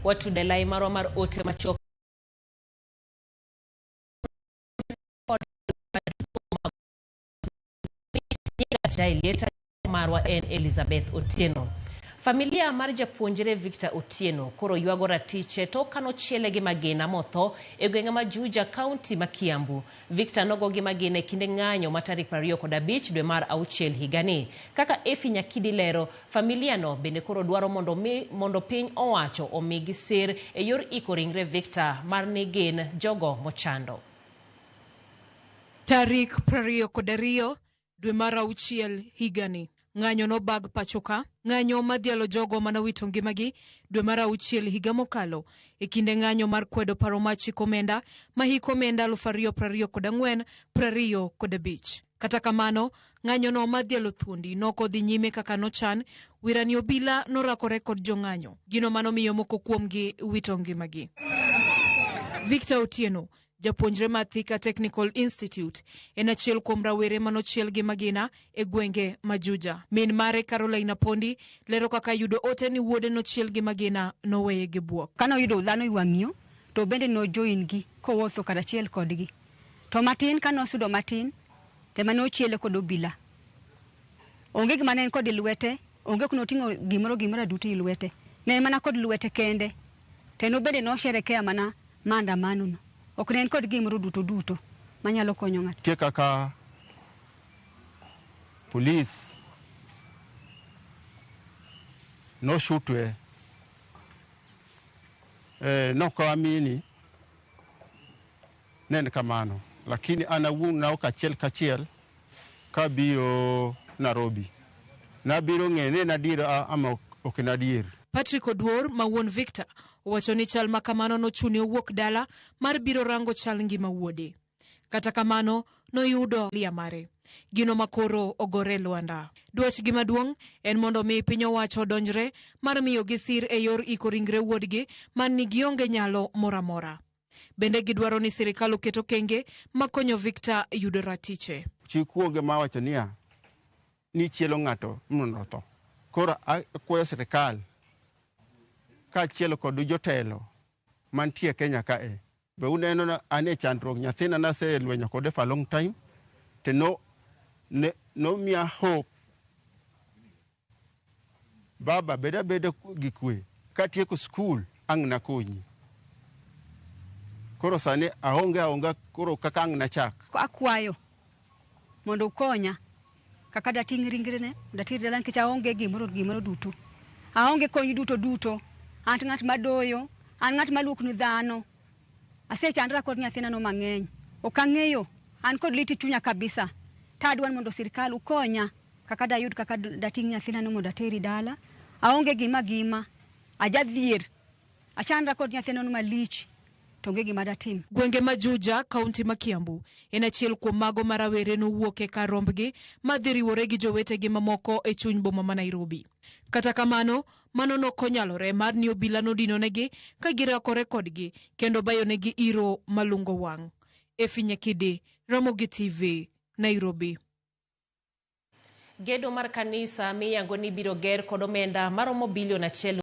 watudelai marwa mar ote machuok Jailieta marwa en Elizabeth Otieno. Familia mar japuonjre Victor Otieno koro yuago ratiche to kano chiele gi magina motho e gwenge ma Juja County ma Kiambu. Victor nogo gi magina e kinde ng'anyo ma tarik 25 dwe mar auchiel higani. Kaka Efi Nyakidi lero, familia no bende koro dwaro mondo piny owacho omigi sir e yor iko ringre Victor mar ni gin jogo mochando. Tarik 22 dwe mar auchiel higani. Ng'anyo no bag pachoka, ng'anyo madhialo jogo manawito ngimagi dwe mar auchiel higa mokalo e kinde ng'anyo mar kwedo paro machi komenda ma hik omenda 2024 25. Kata kamano, ng'anyo no madhialo thuondi nokodhi nyime kaka nochan, wirani obila norakore kod jong'anyo, gino manomiyo moko kuomgi wito ngimagi. Victor Otieno, japuonjre ma Thika Technical Institute, en achiel kuom rawere manochiel gi magina e gwenge ma Juja. Min mare Carolina Pondi lero kaka yudo ote ni wuode nochiel gi magina noweye gi buok. Kano yudo dhano iwang'yo to bende no join gi kowuotho karachiel kodgi. To matin kano sudo matin tema nochiele kod obila. Onge gima ne kod lwete, onge kuno tingo gimoro duto i lwete. Ne mana kod lwete kende. Teno bende no sherekea mana maandamano no. Oknen kod gimoro duto manyalo konyo ng'ato. Tie kaka police no shutwe no kaamini nen kamano, lakini anawuon na kachiel kabiro Nairobi. Nabiro ng'ene nadira ama ok nadier. Patrick Oduor mawuon Victor owacho ni chal makamano no chune owuok dala mar biro rango chal ngima wuode. Kata kamano noyudo lia mare. Gino makoro ogore Luanda. Dwach gi maduong' en mondo mi piny owacho odonjre mar miyo gi sir e yor iko ringre wuodgi man ni gionge nyalo moramora. Bende gidwaro ni sirikal oketo kenge makonyo Victor yudo ratiche. Chikuoge mawacho niya ni chielo ng'ato mondo tho. Koro akwayo sirikal kachiel kod jotelo mantie Kenya kae. Be uneno na ane chandruok nyathina nase lwenyo kode for a long time. Te no mia hope. Baba beda gi kwe. Katieko school ang' na konyi. Koro sani aonge koro kaka ang' na chak. Akwayo mondo konya kaka dating ringre ne datir dalan kicha aonge gimoro duto. Aonge konyi duto. Ant ng'at madoyo, an ng'at maluok ni dhano. Ase chandra kod nyathina no mang'eny. Ok ang'eyo, an kod liti chunya kabisa. Tadwan mondo sirikal ukonya kaka dayud kaka dating nyathina no mondo ateri dala. Aonge gima. Ajadhier. Achandra kod nyathina no malich. Tonge gima datim. Gwenge ma Juja, kaunti ma Kiambu, en achiel kuom mago marawere nowuok e kar rombgi madhiriwore gi jowetegi mamoko e chuny boma ma Nairobi. Kata kamano, mano nokonyalore mar ni obila nodinonegi ka girakore kodgi kendo bayonegi iro malungo wang'. Efi Nyakidi, Ramogi TV, Nairobi. Gedo mar kanisa miyango ni biro ger kod omenda maromo bilion 1